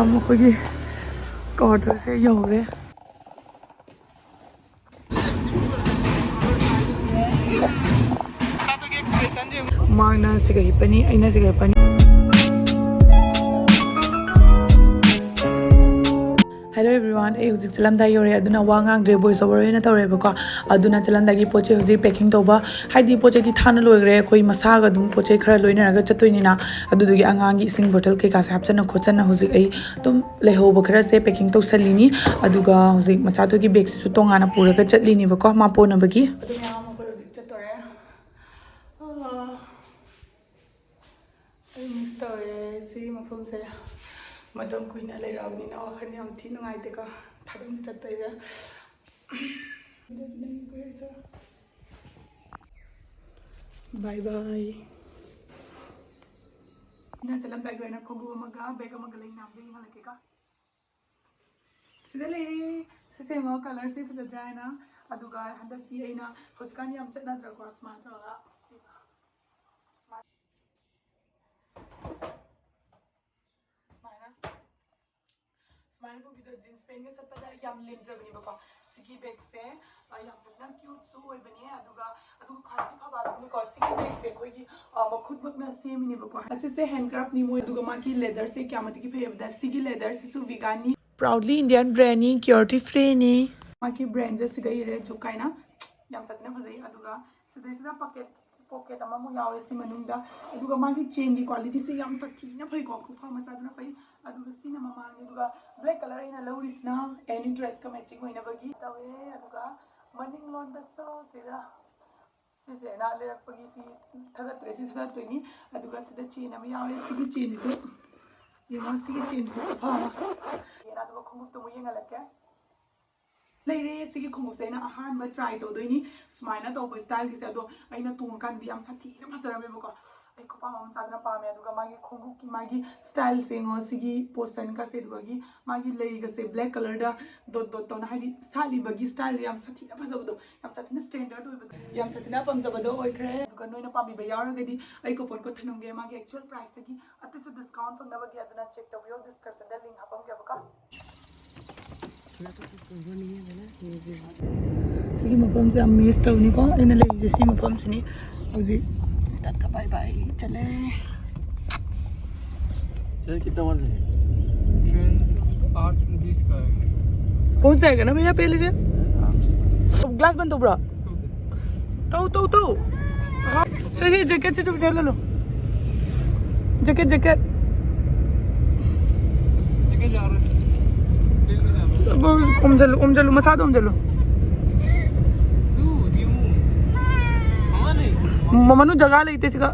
ꯃꯌꯥꯝ ꯑꯩꯈꯣꯏꯒꯤ ꯀ꯭ꯋꯥꯇꯔꯁꯦ ꯌꯧꯔꯦ ꯃꯥꯅ ꯁꯤꯒ ꯍꯤꯞꯄꯅꯤ ꯑꯩꯅ ꯁꯤꯒ ꯍꯤꯞꯄꯅꯤ ꯍꯦꯜꯂꯣ ꯑꯦꯚ꯭ꯔꯤꯋꯥꯟ ꯑꯩ ꯍꯧꯖꯤꯛ ꯆꯠꯂꯝꯗꯥꯏ ꯌꯧꯔꯦ ꯑꯗꯨꯅ ꯋꯥ ꯉꯥꯡꯗ꯭ꯔꯦ ꯚꯣꯏꯁ ꯑꯣꯚꯔ ꯑꯣꯏꯅ ꯇꯧꯔꯦꯕꯀꯣ ꯑꯗꯨꯅ ꯆꯠꯂꯝꯗꯥꯏꯒꯤ ꯄꯣꯠ ꯆꯩ ꯍꯧꯖꯤꯛ ꯄꯦꯀꯤꯡ ꯇꯧꯕ ꯍꯥꯏꯗꯤ ꯄꯣꯠ ꯆꯩꯗꯤ ꯊꯥꯅ ꯂꯣꯏꯈ꯭ꯔꯦ ꯑꯩꯈꯣꯏ ꯃꯁꯥꯒ ꯑꯗꯨꯝ ꯄꯣꯠ ꯆꯩ ꯈꯔ ꯂꯣꯏꯅꯔꯒ ꯆꯠꯇꯣꯏꯅꯤꯅ ꯑꯗꯨꯗꯨꯒꯤ ꯑꯉꯥꯡꯒꯤ ꯏꯁꯤꯡ ꯕꯣꯇꯜ ꯀꯩꯀꯥꯁꯦ ꯍꯥꯞꯆꯟꯅ ꯈꯣꯠꯆꯟꯅ ꯍꯧꯖꯤꯛ ꯑꯩ ꯑꯗꯨꯝ ꯂꯩꯍꯧꯕ ꯈꯔꯁꯦ ꯄꯦꯀꯤꯡ ꯇꯧꯁꯜꯂꯤꯅꯤ ꯑꯗꯨꯒ ꯍꯧꯖꯤꯛ ꯃꯆꯥꯗꯨꯒꯤ ꯕꯦꯒꯁꯤꯁꯨ ꯇꯣꯉꯥꯟꯅ ꯄꯨꯔꯒ ꯆꯠꯂꯤꯅꯦꯕꯀꯣ ꯃꯥ ꯄꯣꯅꯕꯒꯤ ꯑꯗꯨ ꯃꯌꯥꯝ ꯑꯩꯈꯣꯏ ꯍꯧꯖꯤꯛ ꯆꯠꯇꯣꯔꯦ ꯑꯩ ꯃꯤꯁ ꯇꯧꯔꯦ ꯁꯤꯒꯤ ꯃꯐꯝꯁꯦ ꯃꯇꯝ ꯀꯨꯏꯅ ꯂꯩꯔꯛꯑꯕꯅꯤꯅ ꯋꯥꯈꯜ ꯌꯥꯝ ꯊꯤ ꯅꯨꯡꯉꯥꯏꯇꯦꯀꯣ ꯊꯕꯛ ꯆꯠꯇꯣꯏꯁꯦ ꯕꯥꯏ ꯕꯥꯏ ꯑꯩꯅ ꯆꯠꯂꯝꯗꯥꯏꯒꯤ ꯑꯣꯏꯅ ꯈꯣꯡꯎꯞ ꯑꯃꯒ ꯕꯦꯒ ꯑꯃꯒ ꯂꯩ ꯃꯌꯥꯝꯗ ꯌꯦꯡꯍꯜꯂꯛꯀꯦꯀꯣ ꯁꯤꯗ ꯂꯩꯔꯤ ꯁꯤꯁꯦ ꯌꯦꯡꯉꯣ ꯀꯂꯔꯁꯦ ꯐꯖꯗ꯭ꯔꯥ ꯍꯥꯏꯅ ꯑꯗꯨꯒ ꯍꯟꯗꯛꯇꯤ ꯑꯩꯅ ꯍꯧꯖꯤꯛꯀꯥꯟ ꯌꯥꯝ ꯆꯠꯅꯗ꯭ꯔꯀꯣ ꯁꯨꯃꯥꯏꯅ ꯇꯧꯔꯒ ꯁꯨꯃꯥꯏꯅ ꯄꯨꯕꯤꯗꯣ ꯖꯤꯟꯁ ꯄꯦꯟꯒ ꯆꯠꯄꯗ ꯌꯥꯝ ꯂꯦꯝꯖꯕꯅꯦꯕꯀꯣ ꯁꯤꯒꯤ ꯕꯦꯒꯁꯦ ꯌꯥꯝ ꯐꯖꯅ ꯀ꯭ꯌꯨꯠꯁꯨ ꯑꯣꯏꯕꯅꯦ ꯑꯗꯨꯒ ꯈ꯭ꯋꯥꯏꯗꯒꯤ ꯐꯕ ꯑꯗꯨꯅꯤꯀꯣ ꯁꯤꯒꯤ ꯕꯦꯒꯁꯦ ꯑꯩꯈꯣꯏꯒꯤ ꯃꯈꯨꯠꯃꯛꯅ ꯁꯦꯝꯃꯤꯅꯦꯕꯀꯣ ꯑꯁꯤꯁꯦ ꯍꯦꯟꯀ꯭ꯔꯥꯐꯅꯤ ꯃꯣꯏ ꯑꯗꯨꯒ ꯃꯥꯒꯤ ꯂꯦꯗꯔꯁꯦ ꯀꯌꯥꯃꯇꯤꯛ ꯐꯩꯕꯗ ꯁꯤꯒꯤ ꯂꯦꯗꯔꯁꯤꯁꯨ ꯚꯤꯒꯥꯟꯅꯤ ꯄ꯭ꯔꯥꯎꯗꯂꯤ ꯏꯟꯗꯤꯌꯥꯟ ꯕ꯭ꯔꯦꯟꯅꯤ ꯀ꯭ꯌꯣꯔꯇꯤ ꯐ꯭ꯔꯤꯅꯤ ꯃꯥꯒꯤ ꯕ꯭ꯔꯦꯟꯁꯦ ꯁꯤꯒ ꯏꯔꯦ ꯖꯨꯀꯥꯏꯅ ꯌꯥꯝ ꯁꯥꯊꯤꯅ ꯐꯖꯩ ꯑꯗꯨꯒ ꯁꯤꯗꯩꯁꯤꯗ ꯄꯣꯀꯦꯠ ꯑꯃꯃꯨꯛ ꯌꯥꯎꯋꯦ ꯁꯤ ꯃꯅꯨꯡꯗ ꯑꯗꯨꯒ ꯃꯥꯒꯤ ꯆꯦꯟꯒꯤ ꯀ꯭ꯋꯥꯂꯤꯇꯤꯁꯦ ꯌꯥꯝ ꯁꯥꯊꯤꯅ ꯐꯩꯀꯣ ꯈꯨꯐ ꯃꯆꯥꯗꯨꯅ ꯐꯩ ꯑꯗꯨꯒ ꯁꯤꯅ ꯃꯃꯥꯡꯅꯤ ꯑꯗꯨꯒ ꯕ꯭ꯂꯦꯛ ꯀꯂꯔ ꯑꯩꯅ ꯂꯧꯔꯤꯁꯤꯅ ꯑꯦꯅꯤ ꯗ꯭ꯔꯦꯁꯀ ꯃꯦꯆꯤꯡ ꯑꯣꯏꯅꯕꯒꯤ ꯇꯧꯋꯦ ꯑꯗꯨꯒ ꯃꯅꯤꯡ ꯂꯣꯟꯗꯁꯨ ꯁꯤꯗ ꯁꯤꯁꯦ ꯑꯩꯅ ꯂꯩꯔꯛꯄꯒꯤ ꯁꯤ ꯊꯥꯒꯠꯇ꯭ꯔꯦ ꯁꯤ ꯊꯥꯒꯠꯇꯣꯏꯅꯤ ꯑꯗꯨꯒ ꯁꯤꯗ ꯆꯦꯟ ꯑꯃ ꯌꯥꯎꯋꯦ ꯁꯤꯒꯤ ꯆꯦꯟꯁꯤꯁꯨ ꯌꯦꯡꯉꯣ ꯁꯤꯒꯤ ꯆꯦꯟꯁꯤꯁꯨ ꯈꯨꯐ ꯑꯃ ꯑꯗꯨꯒ ꯈꯣꯡꯎꯞꯇꯨ ꯑꯃꯨꯛ ꯌꯦꯡꯍꯜꯂꯛꯀꯦ ꯂꯩꯔꯦ ꯁꯤꯒꯤ ꯈꯣꯡꯎꯞꯁꯦ ꯑꯩꯅ ꯑꯍꯥꯟꯕ ꯇ꯭ꯔꯥꯏ ꯇꯧꯗꯣꯏꯅꯤ ꯁꯨꯃꯥꯏꯅ ꯇꯧꯕ ꯁ꯭ꯇꯥꯏꯜꯒꯤꯁꯦ ꯑꯗꯣ ꯑꯩꯅ ꯇꯣꯡꯉꯀꯥꯟꯗꯤ ꯌꯥꯝ ꯁꯥꯊꯤꯅ ꯐꯖꯔꯝꯃꯦꯕꯀꯣ ꯑꯩ ꯈꯨꯄꯥꯝ ꯑꯃ ꯆꯥꯗꯅ ꯄꯥꯝꯃꯦ ꯑꯗꯨꯒ ꯃꯥꯒꯤ ꯈꯣꯡꯎꯞꯀꯤ ꯃꯥꯒꯤ ꯁ꯭ꯇꯥꯏꯜꯁꯦ ꯌꯦꯡꯉꯣ ꯁꯤꯒꯤ ꯄꯣꯁꯟꯒꯁꯦ ꯑꯗꯨꯒꯤ ꯃꯥꯒꯤ ꯂꯩꯒꯁꯦ ꯕ꯭ꯂꯦꯛ ꯀꯂꯔꯗ ꯗꯣꯠ ꯗꯣꯠ ꯇꯧꯅ ꯍꯥꯏꯗꯤ ꯁꯥꯠꯂꯤꯕꯒꯤ ꯁ꯭ꯇꯥꯏꯜꯁꯦ ꯌꯥꯝ ꯁꯥꯊꯤꯅ ꯐꯖꯕꯗꯣ ꯌꯥꯝ ꯁꯥꯊꯤना ꯁ꯭ꯇꯦꯟꯗꯔꯠ ꯑꯣꯏꯕꯗꯣ ꯌꯥꯝ ꯁꯥꯊꯤꯅ ꯄꯥꯝꯖꯕꯗꯣ ꯑꯣꯏꯈ꯭ꯔꯦ ꯑꯗꯨꯒ ꯅꯣꯏꯅ ꯄꯥꯝꯕꯤꯕ ꯌꯥꯎꯔꯒꯗꯤ ꯑꯩ ꯀꯣꯄꯟ ꯀꯣꯗ ꯊꯅꯝꯒꯦ ꯃꯥꯒꯤ ꯑꯦꯛꯆꯨअल ꯄ꯭राꯏꯁꯇꯒꯤ ꯑꯇꯩꯁꯨ ꯗꯤꯁꯀꯥꯎꯟट ꯐꯪꯅꯕꯒꯤ ꯑꯗꯨꯅ ꯆꯦꯛ ꯇꯧꯕꯤꯌꯣ ꯗꯤꯁꯀ꯭रिꯞꯁꯟꯗ ꯂꯤꯡꯛ ꯍꯥꯞꯄꯝꯒꯦꯕꯀꯣ ꯁꯤꯒꯤ ꯃꯐꯝꯁꯦ ꯌꯥꯝ ꯃꯤꯁ ꯇꯧꯅꯤꯀꯣ ꯑꯩꯅ ꯂꯩꯔꯤꯁꯦ ꯁꯤ ꯃꯐꯝꯁꯤꯅꯤ ꯍꯧꯖꯤꯛ ꯇꯠꯇ ꯕꯥꯏ ꯕꯥꯏ चले ट्रेन कितना वाला है? ट्रेन 8:20 का है। पहुंच जाएगा ना भैया पहले से ग्लास बंद हो ब्रो तो हाँ सही जैकेट से चुप चल लो जैकेट जा रहा है उमजलो मसा दो उमजलो ममनु जगह लेते इसका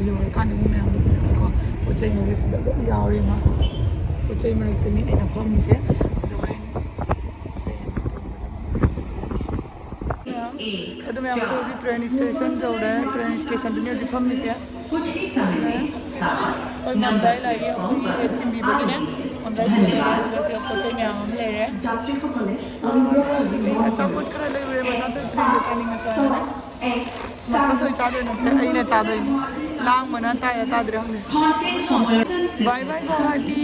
ꯌꯧꯔꯀꯥꯟꯗ ꯃꯤ ꯃꯌꯥꯝ ꯂꯣꯏꯅꯀꯣ ꯄꯣꯠ ꯆꯩ ꯉꯩꯁꯤꯗ ꯂꯣꯏ ꯌꯥꯎꯔꯤ ꯃꯥ ꯄꯣꯠ ꯆꯩ ꯃꯔꯛꯇꯅꯤ ꯑꯩꯅ ꯐꯝꯃꯤꯁꯦ ꯑꯗꯨ ꯃꯌꯥꯝ ꯍꯧꯖꯤꯛ ꯇ꯭ꯔꯦꯟ ꯁ꯭ꯇꯦꯁꯟ ꯌꯧꯔꯦ ꯇ꯭ꯔꯦꯟ ꯁ꯭ꯇꯦꯁꯟꯗꯨꯅꯤ ꯍꯧꯖꯤꯛ ꯐꯝꯃꯤꯁꯦ ꯑꯩꯈꯣꯏ ꯃꯝꯖꯥꯏ ꯂꯥꯏꯒꯤ ꯑꯩꯈꯣꯏꯒꯤ ꯊꯤꯟꯕꯤꯕꯒꯤꯅꯦ ꯃꯝꯖꯥꯏꯁꯤꯗ ꯂꯩꯔꯦ ꯑꯗꯨꯒ ꯁꯤꯗ ꯄꯣꯠ ꯆꯩ ꯃꯌꯥꯝ ꯑꯃ ꯂꯩꯔꯦ ꯑꯆꯥꯄꯣꯠ ꯈꯔ ꯂꯩꯔꯨꯔꯦ ꯃꯆꯥꯊꯣꯏ ꯇ꯭ꯔꯦꯟꯗ ꯆꯥꯅꯤꯡꯉꯛꯄꯅ ꯃꯆꯥꯊꯣꯏ ꯆꯥꯗꯣꯏ ꯅꯠꯇꯦ ꯑꯩꯅ ꯆꯥꯗꯣꯏꯅꯤ ꯂꯥꯡꯕꯅ ꯇꯥꯏꯔ ꯇꯥꯗ꯭ꯔꯦ ꯈꯪꯗꯦ ꯕꯥꯏ ꯕꯥꯏ ꯒꯨꯋꯥꯍꯥꯇꯤ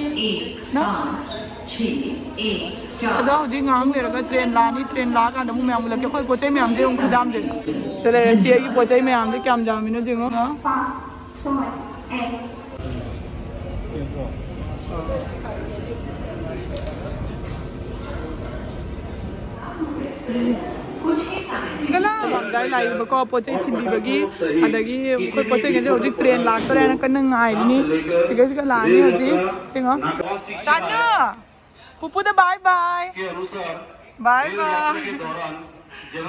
ꯑꯗꯣ ꯍꯧꯖꯤꯛ ꯉꯥꯏꯍꯥꯛ ꯂꯩꯔꯒ ꯇ꯭ꯔꯦꯟ ꯂꯥꯛꯑꯅꯤ ꯇ꯭ꯔꯦꯟ ꯂꯥꯛꯑꯀꯥꯟꯗ ꯑꯃꯨꯛ ꯃꯌꯥꯝ ꯎꯠꯂꯛꯀꯦ ꯑꯩꯈꯣꯏ ꯄꯣꯠ ꯆꯩ ꯃꯌꯥꯝꯁꯦ ꯑꯃꯨꯛ ꯈꯨꯖꯥꯝꯁꯦ ꯁꯤꯗ ꯂꯩꯔꯦ ꯁꯤ ꯑꯩꯒꯤ ꯄꯣꯠ ꯆꯩ ꯃꯌꯥꯝꯁꯦ ꯀꯌꯥꯝ ꯌꯥꯝꯃꯤꯅꯣ ꯌꯦꯡꯉꯣ ꯁꯤꯒ ꯃꯝꯖꯥꯏ ꯂꯥꯛꯏꯕꯀꯣ ꯄꯣꯠ ꯆꯩ ꯊꯤꯟꯕꯤꯕꯒꯤ ꯑꯗꯒꯤ ꯑꯩꯈꯣꯏ ꯄꯣꯠ ꯆꯩꯒꯁꯦ ꯍꯧꯖꯤꯛ ꯇ꯭ꯔꯦꯟ ꯂꯥꯛꯇꯣꯔꯦꯅ ꯀꯟꯅ ꯉꯥꯏꯔꯤꯅꯤ ꯁꯤꯒ ꯂꯥꯛꯑꯅꯤ ꯍꯧꯖꯤꯛ ꯌꯦꯡꯉꯣ ꯆꯥꯅꯨ ꯄꯨꯄꯨꯗ बाय बाय बाय बाय बाय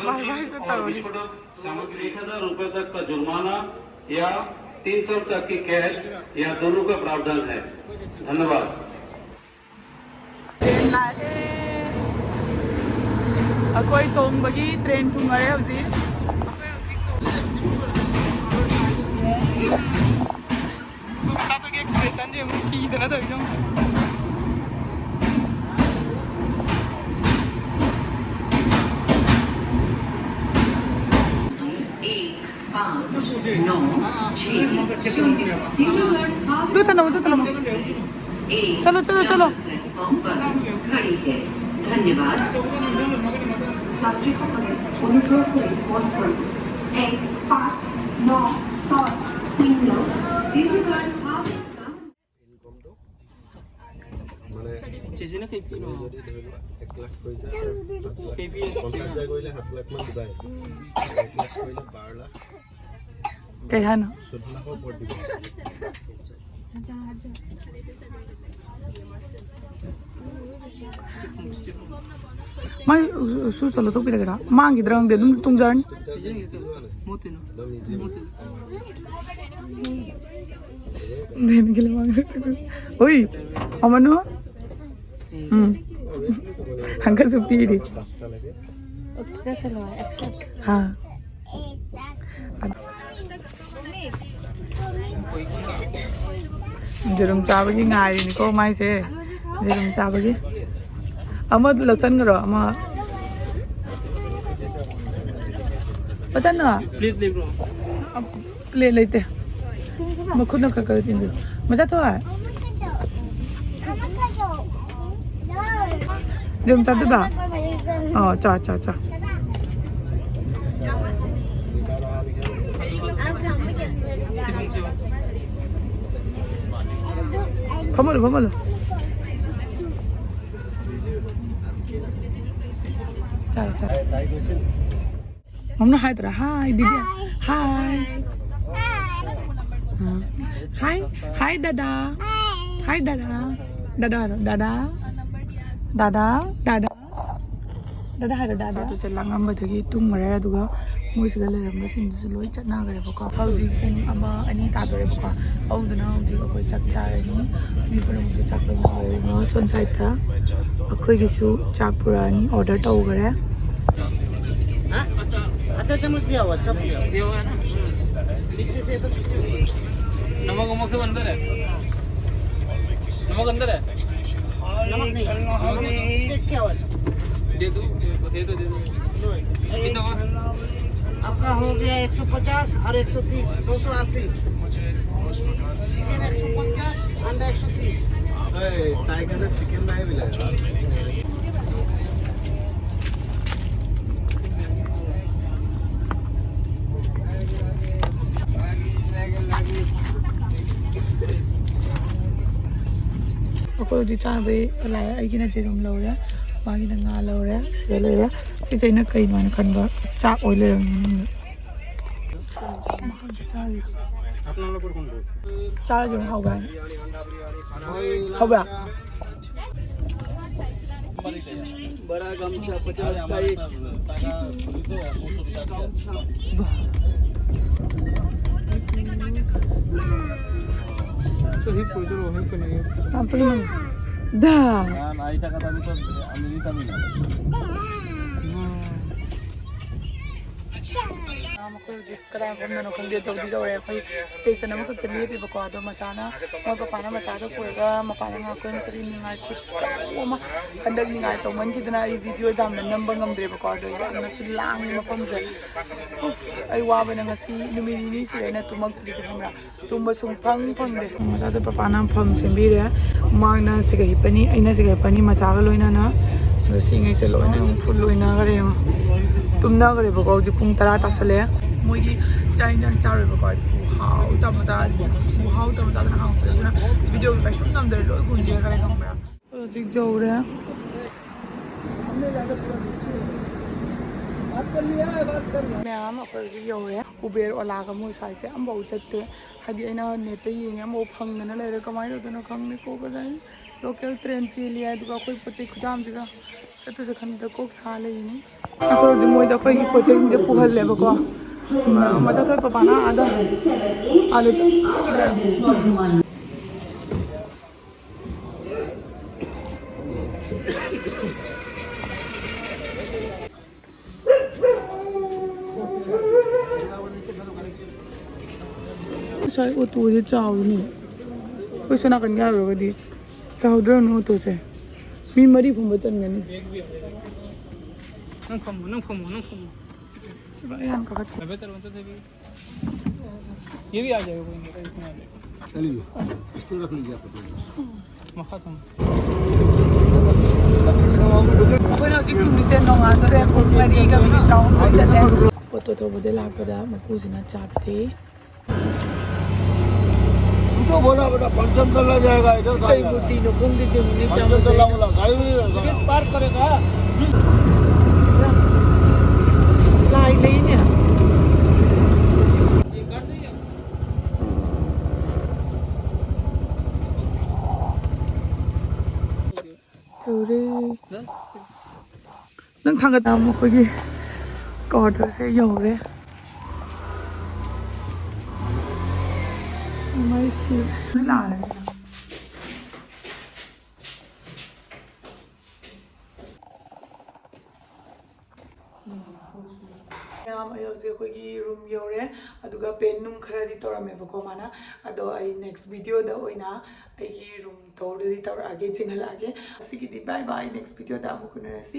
बाय से तौरी सामग्री 1000 रुपए तक का जुर्माना या 300 तक की कैश या दोनों का प्रावधान है धन्यवाद अकोई तोंबगी ट्रेन थुंगरे हौजी चातोगी एक्सप्रेशन जे की दना दइनो दूध ना चलो चलो चलो धन्यवाद অনুগ্রহ করে ফোন করুন 给他呢。Mai su solo tu pilih kira, mang kita orang dia tung jalan. Dia ni kira mang. Oi, aman no? Angkat supi di. Ha. Jerung cabai ni ngai ni ko mai se. Jerung cabai ni. Ama losan karo ama. Losan na? Please leave bro. Le लेते. मैं खुद ना कर कर तीन दिन. मजा तो है. jerung cabai ba? Oh, cha cha cha. Pamalo, pamalo. Chalo, chalo. Mamna hi tera. Hi, Divya. Hi. Hi. Hi, Dada. Hi, Dada. Dada, Dada. Dada, Dada. Dada hai Dada. Satu celang amba thagi tung mara duga moi siga le amba sin su loi chatna gare baka. Hauji pung ama ani ta dore baka. Auduna hauji ko chak charani. Mi param su chak lo gare no son side tha. Akhoi gi su chak purani order tau gare. Ha? Acha chamus diya हुआ सब दिया हुआ है ना नीचे दे दो नमक वमक सब अंदर है नमक अंदर है नमक नहीं नमक क्या हुआ सब दे दो कितना हुआ आपका हो गया 150 और 130 280 चिकन 150 अंडा 130 टाइगर ने चिकन नहीं मिला Aku di sana be lahye eigi na jerum lo re, magi na nga lo re, se le re. Si chai na kai no kan ba chak oi le rang. अपना लोग कौन दो Char jerum hau ba. Hau ba. बड़ा गमछा 50 का एक तो ही कोई तो रोहे को नहीं Apa ni? Dah. यार आई टका तभी तो अमेरिका में ना Aku kadang pun nak kerja jauh di jauh ya. Kau stesen nama kerja ni di bawah ada macana. Mau apa mana macana kau ega, mau apa yang aku yang cari ningai kita. Oh mah, hendak ningai tu man kita nak video zaman nambang amdre bawah ada. Ya, nak sulang ni mafam je. Ayu apa yang ngasih numini ni sih na tu mak kerja kamera. Tu masuk pang deh. Macam tu papa nam pam sembir ya. Mak na segai pani, aina segai pani macam kalau ina na. Singai selo ina, full ina kare mah. Tumna kare bawah je pung tara tasale. Moi di cai dan cari bawah hau tamu dah hau tamu dah nak hau tu na video kita shoot nam dari lo kunci kare kamera. Kalau tik jauh ya. हमने ज़्यादा पूरा नीचे बात कर लिया है बात कर लिया मैं हम अपर जी यो है उबेर ओला का मुझे साइड से हम बहुत चलते हदी है ना नेते ये हैं वो फंग ना ले रहे कमाई होते ना फंग में को बजाय लोकल ट्रेन चीज़ लिया है दुका कोई पचे खुदाम जगह चलते से खंडर को खा ले ही नहीं अपर जी मुझे तो कोई पचे इंजे पुहल ले बको मजा तो पापा ना आधा आलू sai ô tô thì chào nhỉ, bây giờ nào cần nghe rồi đi, chào drone ô tô xe, mi mới đi phòng bữa chân này, nung phom Sebab yang kakak. Betul betul ये भी आ जाएगा कोई नहीं, इसमें आ जाएगा। चलिए इसको रख लीजिए आप मखा तुम ꯑꯩꯈꯣꯏꯅ ꯍꯧꯖꯤꯛ ꯊꯨꯝꯃꯤꯁꯦ ꯅꯣꯡꯉꯥꯟꯕꯗ ꯄꯨꯡ 4ꯒ ꯃꯤꯅꯤꯠ 9ꯗ ꯆꯠꯂꯦ ꯄꯣꯠꯇꯣ ꯊꯧꯕꯗ ꯂꯥꯛꯄꯗ ꯃꯄꯨꯁꯤꯅ ꯆꯥ ꯄꯤꯊꯛꯏ तो बोला बेटा 500 डॉलर जाएगा इधर का कई बुट्टी नो पुंग दे मुनी क्या 500 डॉलर बोला गाड़ी में पार करेगा लाई नहीं है 여wre nang khangada mo khogi order se yawre mai si la ꯌꯥꯝ ꯑꯩ ꯍꯧꯖꯤꯛ ꯑꯩꯈꯣꯏꯒꯤ ꯔꯨꯝ ꯌꯧꯔꯦ ꯑꯗꯨꯒ ꯄꯦꯟ ꯅꯨꯡ ꯈꯔꯗꯤ ꯇꯧꯔꯝꯃꯦꯕꯀꯣ ꯃꯥꯅ ꯑꯗꯣ ꯑꯩ ꯅꯦꯛꯁ ꯚꯤꯗꯤꯑꯣꯗ ꯑꯣꯏꯅ ꯑꯩꯒꯤ ꯔꯨꯝ ꯇꯧꯔꯗꯤ ꯇꯧꯔꯛꯑꯒꯦ ꯆꯤꯡꯍꯜꯂꯛꯑꯒꯦ ꯑꯁꯤꯒꯤꯗꯤ ꯕꯥꯏ ꯕꯥꯏ ꯅꯦꯛꯁ ꯚꯤꯗꯤꯑꯣꯗ ꯑꯃꯨꯛ ꯎꯅꯔꯁꯤ